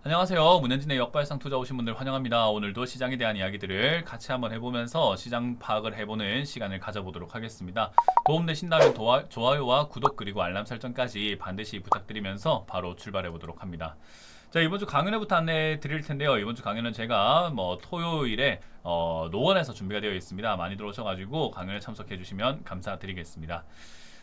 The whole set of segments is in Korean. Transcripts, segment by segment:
안녕하세요. 문현진의 역발상 투자 오신 분들 환영합니다. 오늘도 시장에 대한 이야기들을 같이 한번 해보면서 시장 파악을 해보는 시간을 가져보도록 하겠습니다. 도움되신다면 좋아요와 구독 그리고 알람 설정까지 반드시 부탁드리면서 바로 출발해 보도록 합니다. 자, 이번 주 강연회부터 안내 드릴 텐데요. 이번 주 강연은 제가 토요일에 노원에서 준비가 되어 있습니다. 많이들 오셔가지고 강연에 참석해 주시면 감사드리겠습니다.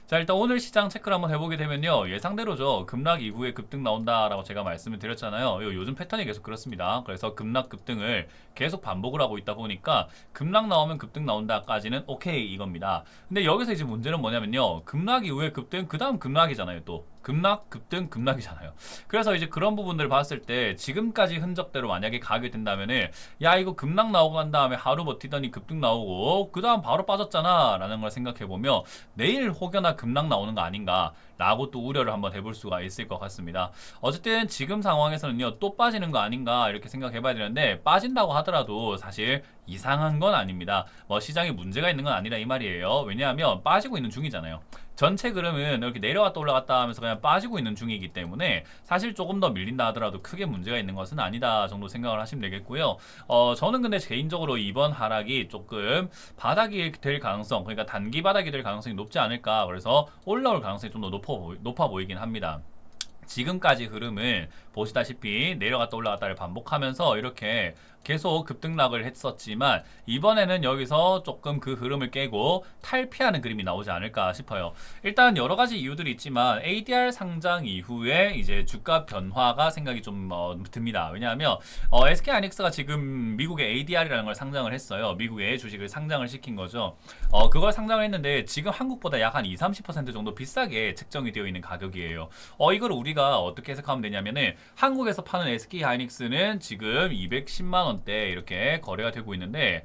자, 일단 오늘 시장 체크를 한번 해보게 되면요, 예상대로죠. 급락 이후에 급등 나온다라고 제가 말씀을 드렸잖아요. 요즘 패턴이 계속 그렇습니다. 그래서 급락 급등을 계속 반복을 하고 있다 보니까 급락 나오면 급등 나온다까지는 오케이 이겁니다. 근데 여기서 이제 문제는 뭐냐면요, 급락 이후에 급등, 그 다음 급락이잖아요. 또 급락, 급등, 급락이잖아요. 그래서 이제 그런 부분들을 봤을 때 지금까지 흔적대로 만약에 가게 된다면은, 야, 이거 급락 나오고 난 다음에 하루 버티더니 급등 나오고 그 다음 바로 빠졌잖아 라는 걸 생각해보면 내일 혹여나 급락 나오는 거 아닌가 라고 또 우려를 한번 해볼 수가 있을 것 같습니다. 어쨌든 지금 상황에서는요, 또 빠지는 거 아닌가 이렇게 생각해봐야 되는데, 빠진다고 하더라도 사실 이상한 건 아닙니다. 시장에 문제가 있는 건 아니라 이 말이에요. 왜냐하면 빠지고 있는 중이잖아요. 전체 그림은 이렇게 내려갔다 올라갔다 하면서 그냥 빠지고 있는 중이기 때문에 사실 조금 더 밀린다 하더라도 크게 문제가 있는 것은 아니다 정도 생각을 하시면 되겠고요. 저는 근데 개인적으로 이번 하락이 조금 바닥이 될 가능성, 그러니까 단기 바닥이 될 가능성이 높지 않을까, 그래서 올라올 가능성이 좀 더 높아 보이긴 합니다. 지금까지 흐름을 보시다시피 내려갔다 올라갔다를 반복하면서 이렇게 계속 급등락을 했었지만, 이번에는 여기서 조금 그 흐름을 깨고 탈피하는 그림이 나오지 않을까 싶어요. 일단 여러 가지 이유들이 있지만 ADR 상장 이후에 이제 주가 변화가 생각이 좀 듭니다. 왜냐하면 SK하이닉스가 지금 미국의 ADR이라는 걸 상장을 했어요. 미국의 주식을 상장을 시킨 거죠. 그걸 상장을 했는데 지금 한국보다 약 한 20-30% 정도 비싸게 책정이 되어 있는 가격이에요. 이걸 우리가 어떻게 해석하면 되냐면은, 한국에서 파는 SK하이닉스는 지금 210만 원대 이렇게 거래가 되고 있는데,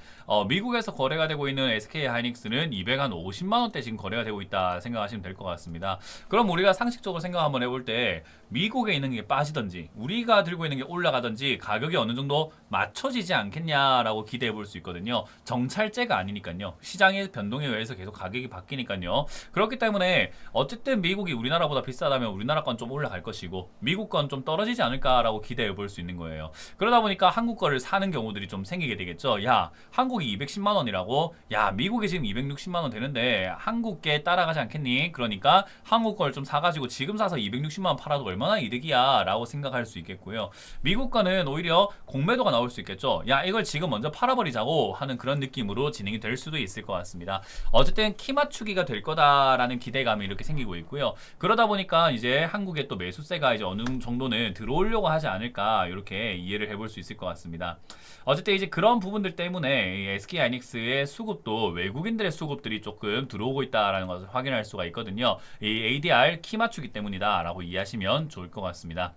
미국에서 거래가 되고 있는 SK하이닉스는 250만 원대 지금 거래가 되고 있다 생각하시면 될 것 같습니다. 그럼 우리가 상식적으로 생각 한번 해볼 때 미국에 있는 게 빠지든지 우리가 들고 있는 게 올라가든지 가격이 어느 정도 맞춰지지 않겠냐라고 기대해 볼 수 있거든요. 정찰제가 아니니까요. 시장의 변동에 의해서 계속 가격이 바뀌니까요. 그렇기 때문에 어쨌든 미국이 우리나라보다 비싸다면 우리나라 건 좀 올라갈 것이고 미국 건 좀 떨어지지 않을까라고 기대해 볼 수 있는 거예요. 그러다 보니까 한국 거를 사는 경우들이 좀 생기게 되겠죠. 야, 한국이 210만 원이라고? 야, 미국이 지금 260만 원 되는데 한국께 따라가지 않겠니? 그러니까 한국 걸 좀 사가지고 지금 사서 260만 원 팔아도 얼마나 이득이야 라고 생각할 수 있겠고요. 미국 거는 오히려 공매도가 나올 수 있겠죠. 야, 이걸 지금 먼저 팔아버리자고 하는 그런 느낌으로 진행이 될 수도 있을 것 같습니다. 어쨌든 키 맞추기가 될 거다라는 기대감이 이렇게 생기고 있고요. 그러다 보니까 이제 한국의 또 매수세가 이제 어느 정도는 들어오려고 하지 않을까, 이렇게 이해를 해볼 수 있을 것 같습니다. 어쨌든 이제 그런 부분들 때문에 SK하이닉스의 수급도, 외국인들의 수급들이 조금 들어오고 있다라는 것을 확인할 수가 있거든요. 이 ADR 키 맞추기 때문이다라고 이해하시면 좋을 것 같습니다.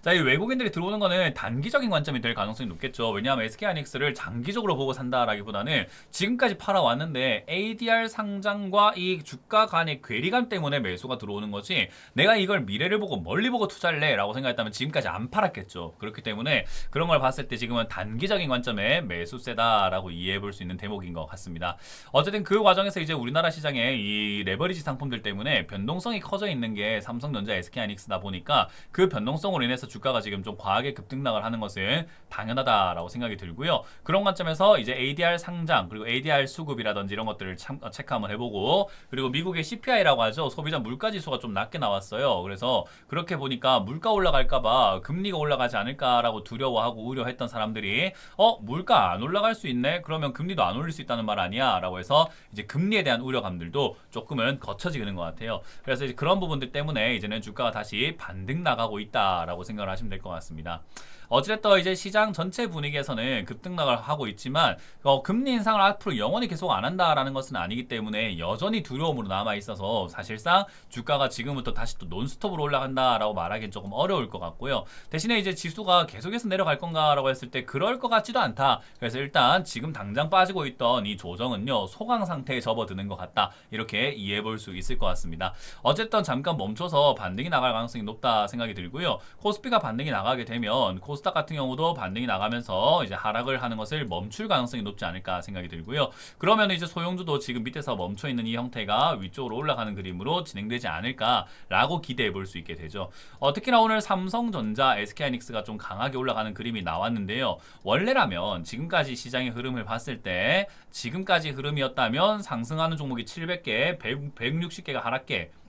자, 이 외국인들이 들어오는 거는 단기적인 관점이 될 가능성이 높겠죠. 왜냐하면 SK하이닉스를 장기적으로 보고 산다라기보다는 지금까지 팔아왔는데 ADR 상장과 이 주가 간의 괴리감 때문에 매수가 들어오는 거지, 내가 이걸 미래를 보고 멀리 보고 투자를 해 라고 생각했다면 지금까지 안 팔았겠죠. 그렇기 때문에 그런 걸 봤을 때 지금은 단기적인 관점의 매수세다라고 이해해 볼 수 있는 대목인 것 같습니다. 어쨌든 그 과정에서 이제 우리나라 시장에 이 레버리지 상품들 때문에 변동성이 커져 있는 게 삼성전자, SK하이닉스다 보니까 그 변동성으로 인해서 주가가 지금 좀 과하게 급등락을 하는 것은 당연하다라고 생각이 들고요. 그런 관점에서 이제 ADR 상장, 그리고 ADR 수급이라든지 이런 것들을 체크 한번 해보고, 그리고 미국의 CPI라고 하죠. 소비자 물가 지수가 좀 낮게 나왔어요. 그래서 그렇게 보니까 물가 올라갈까봐 금리가 올라가지 않을까라고 두려워하고 우려했던 사람들이 물가 안 올라갈 수 있네? 그러면 금리도 안 올릴 수 있다는 말 아니야? 라고 해서 이제 금리에 대한 우려감들도 조금은 거쳐지는 것 같아요. 그래서 이제 그런 부분들 때문에 이제는 주가가 다시 반등 나가고 있다라고 생각을 하시면 될 것 같습니다. 어찌됐든 이제 시장 전체 분위기에서는 급등락을 하고 있지만 금리 인상을 앞으로 영원히 계속 안 한다라는 것은 아니기 때문에 여전히 두려움으로 남아 있어서 사실상 주가가 지금부터 다시 또 논스톱으로 올라간다라고 말하기는 조금 어려울 것 같고요. 대신에 이제 지수가 계속해서 내려갈 건가라고 했을 때 그럴 것 같지도 않다. 그래서 일단 지금 당장 빠지고 있던 이 조정은요, 소강 상태에 접어드는 것 같다, 이렇게 이해해 볼 수 있을 것 같습니다. 어쨌든 잠깐 멈춰서 반등이 나갈 가능성이 높다 생각이 들고요. 코스피 S&P가 반등이 나가게 되면 코스닥 같은 경우도 반등이 나가면서 이제 하락을 하는 것을 멈출 가능성이 높지 않을까 생각이 들고요. 그러면 이제 소형주도 지금 밑에서 멈춰 있는 이 형태가 위쪽으로 올라가는 그림으로 진행되지 않을까라고 기대해 볼 수 있게 되죠. 특히나 오늘 삼성전자, SK하이닉스가 좀 강하게 올라가는 그림이 나왔는데요. 원래라면 지금까지 시장의 흐름을 봤을 때 지금까지 흐름이었다면 상승하는 종목이 700개, 160개가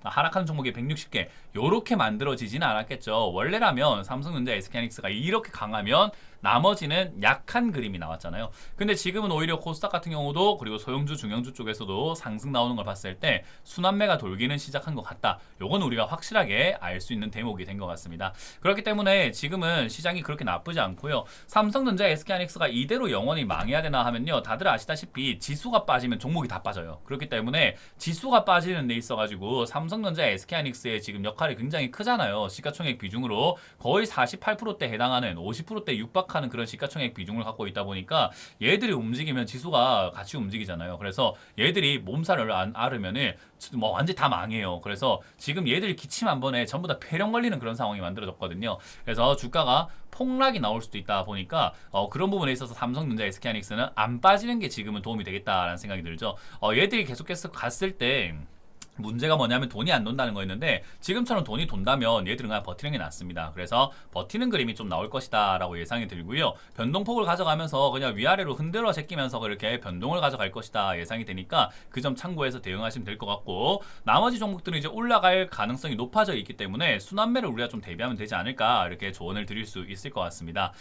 하락하는 종목이 160개 요렇게 만들어지지는 않았겠죠. 원래라면 삼성전자, SK하이닉스가 이렇게 강하면 나머지는 약한 그림이 나왔잖아요. 근데 지금은 오히려 코스닥 같은 경우도 그리고 소형주, 중형주 쪽에서도 상승 나오는 걸 봤을 때 순환매가 돌기는 시작한 것 같다. 요건 우리가 확실하게 알 수 있는 대목이 된 것 같습니다. 그렇기 때문에 지금은 시장이 그렇게 나쁘지 않고요. 삼성전자, SK하이닉스가 이대로 영원히 망해야 되나 하면요. 다들 아시다시피 지수가 빠지면 종목이 다 빠져요. 그렇기 때문에 지수가 빠지는 데 있어가지고 삼성전자, SK하이닉스의 지금 역할이 굉장히 크잖아요. 시가총액 비중으로 거의 48%대 해당하는 50%대 육박하는 그런 시가총액 비중을 갖고 있다 보니까 얘들이 움직이면 지수가 같이 움직이잖아요. 그래서 얘들이 몸살을 앓으면은 뭐 완전히 다 망해요. 그래서 지금 얘들이 기침 한 번에 전부 다 폐렴 걸리는 그런 상황이 만들어졌거든요. 그래서 주가가 폭락이 나올 수도 있다 보니까 그런 부분에 있어서 삼성전자, SK하이닉스는 안 빠지는 게 지금은 도움이 되겠다라는 생각이 들죠. 얘들이 계속해서 갔을 때 문제가 뭐냐면 돈이 안 돈다는 거였는데 지금처럼 돈이 돈다면 얘들은 그냥 버티는 게 낫습니다. 그래서 버티는 그림이 좀 나올 것이다 라고 예상이 들고요. 변동폭을 가져가면서 그냥 위아래로 흔들어 제끼면서 그렇게 변동을 가져갈 것이다 예상이 되니까 그 점 참고해서 대응하시면 될 것 같고, 나머지 종목들은 이제 올라갈 가능성이 높아져 있기 때문에 순환매를 우리가 좀 대비하면 되지 않을까 이렇게 조언을 드릴 수 있을 것 같습니다.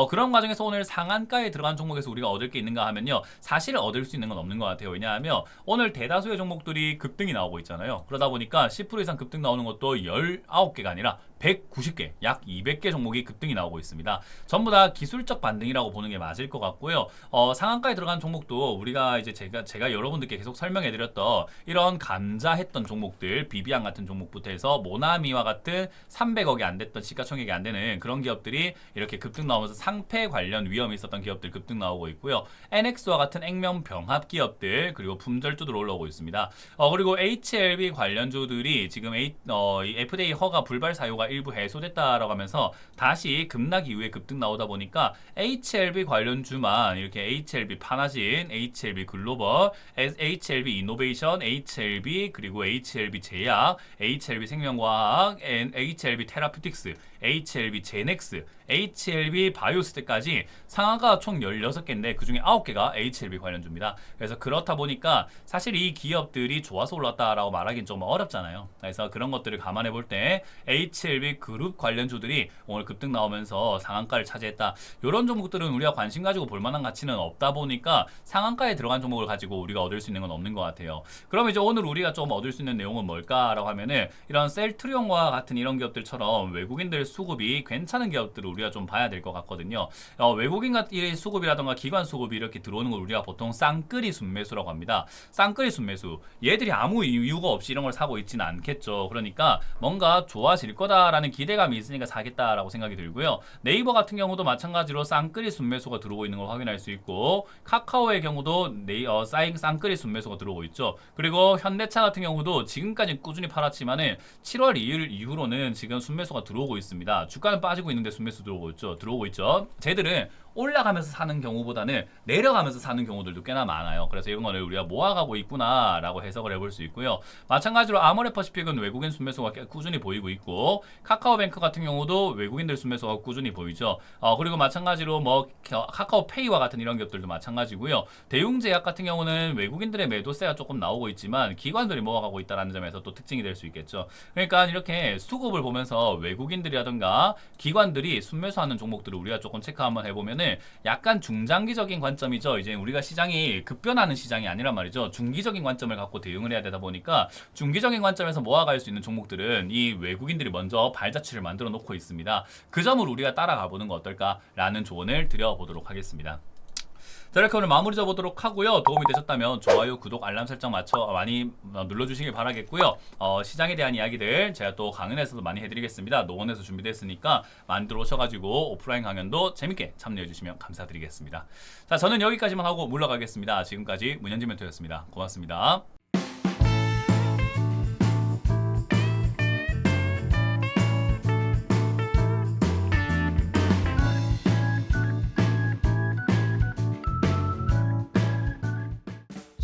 그런 과정에서 오늘 상한가에 들어간 종목에서 우리가 얻을 게 있는가 하면요, 사실 얻을 수 있는 건 없는 것 같아요. 왜냐하면 오늘 대다수의 종목들이 급등이 나오고 있잖아요. 그러다 보니까 10% 이상 급등 나오는 것도 19개가 아니라 190개, 약 200개 종목이 급등이 나오고 있습니다. 전부 다 기술적 반등이라고 보는 게 맞을 것 같고요. 상한가에 들어간 종목도 우리가 이제 제가 여러분들께 계속 설명해드렸던 이런 감자했던 종목들, 비비안 같은 종목부터 해서 모나미와 같은 300억이 안 됐던 시가총액이 안 되는 그런 기업들이 이렇게 급등 나오면서 상패 관련 위험이 있었던 기업들 급등 나오고 있고요. NX와 같은 액면 병합 기업들, 그리고 품절주들 올라오고 있습니다. 그리고 HLB 관련주들이 지금 FDA 허가 불발 사유가 일부 해소됐다라고 하면서 다시 급락 이후에 급등 나오다 보니까 HLB 관련주만 이렇게 HLB 파나진, HLB 글로벌, HLB 이노베이션, HLB 그리고 HLB 제약, HLB 생명과학, HLB 테라퓨틱스, HLB 제넥스, HLB 바이오스테까지 상하가 총 16개인데 그중에 9개가 HLB 관련주입니다. 그래서 그렇다 보니까 사실 이 기업들이 좋아서 올랐다라고 말하기는 좀 어렵잖아요. 그래서 그런 것들을 감안해 볼 때 HLB 그룹 관련주들이 오늘 급등 나오면서 상한가를 차지했다. 이런 종목들은 우리가 관심 가지고 볼 만한 가치는 없다 보니까 상한가에 들어간 종목을 가지고 우리가 얻을 수 있는 건 없는 것 같아요. 그럼 이제 오늘 우리가 좀 얻을 수 있는 내용은 뭘까라고 하면은 이런 셀트리온과 같은 이런 기업들처럼 외국인들 수급이 괜찮은 기업들을 우리가 좀 봐야 될 것 같거든요. 외국인 같은 수급이라던가 기관 수급이 이렇게 들어오는 걸 우리가 보통 쌍끌이 순매수라고 합니다. 쌍끌이 순매수. 얘들이 아무 이유가 없이 이런 걸 사고 있지는 않겠죠. 그러니까 뭔가 좋아질 거다라는 기대감이 있으니까 사겠다라고 생각이 들고요. 네이버 같은 경우도 마찬가지로 쌍끌이 순매수가 들어오고 있는 걸 확인할 수 있고, 카카오의 경우도 쌍끌이 순매수가 들어오고 있죠. 그리고 현대차 같은 경우도 지금까지 꾸준히 팔았지만은 7월 2일 이후로는 지금 순매수가 들어오고 있습니다. 주가는 빠지고 있는데 순매수 들어오고 있죠. 쟤들은 올라가면서 사는 경우보다는 내려가면서 사는 경우들도 꽤나 많아요. 그래서 이런 거를 우리가 모아가고 있구나라고 해석을 해볼 수 있고요. 마찬가지로 아모레퍼시픽은 외국인 순매수가 꾸준히 보이고 있고, 카카오뱅크 같은 경우도 외국인들 순매수가 꾸준히 보이죠. 그리고 마찬가지로 뭐 카카오페이와 같은 이런 기업들도 마찬가지고요. 대웅제약 같은 경우는 외국인들의 매도세가 조금 나오고 있지만 기관들이 모아가고 있다는 점에서 또 특징이 될 수 있겠죠. 그러니까 이렇게 수급을 보면서 외국인들이라든가 기관들이 순매수하는 종목들을 우리가 조금 체크 한번 해보면은 약간 중장기적인 관점이죠. 이제 우리가 시장이 급변하는 시장이 아니란 말이죠. 중기적인 관점을 갖고 대응을 해야 되다 보니까 중기적인 관점에서 모아갈 수 있는 종목들은 이 외국인들이 먼저 발자취를 만들어 놓고 있습니다. 그 점을 우리가 따라가 보는 거 어떨까라는 조언을 드려보도록 하겠습니다. 자, 이렇게 오늘 마무리 져보도록 하고요. 도움이 되셨다면 좋아요, 구독, 알람 설정 많이 눌러주시길 바라겠고요. 시장에 대한 이야기들 제가 또 강연에서도 많이 해드리겠습니다. 노원에서 준비됐으니까 많이 들어오셔가지고 오프라인 강연도 재밌게 참여해주시면 감사드리겠습니다. 자, 저는 여기까지만 하고 물러가겠습니다. 지금까지 문현진 멘토였습니다. 고맙습니다.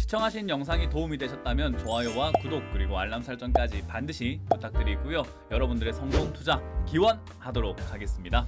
시청하신 영상이 도움이 되셨다면 좋아요와 구독 그리고 알람 설정까지 반드시 부탁드리고요. 여러분들의 성공 투자 기원하도록 하겠습니다.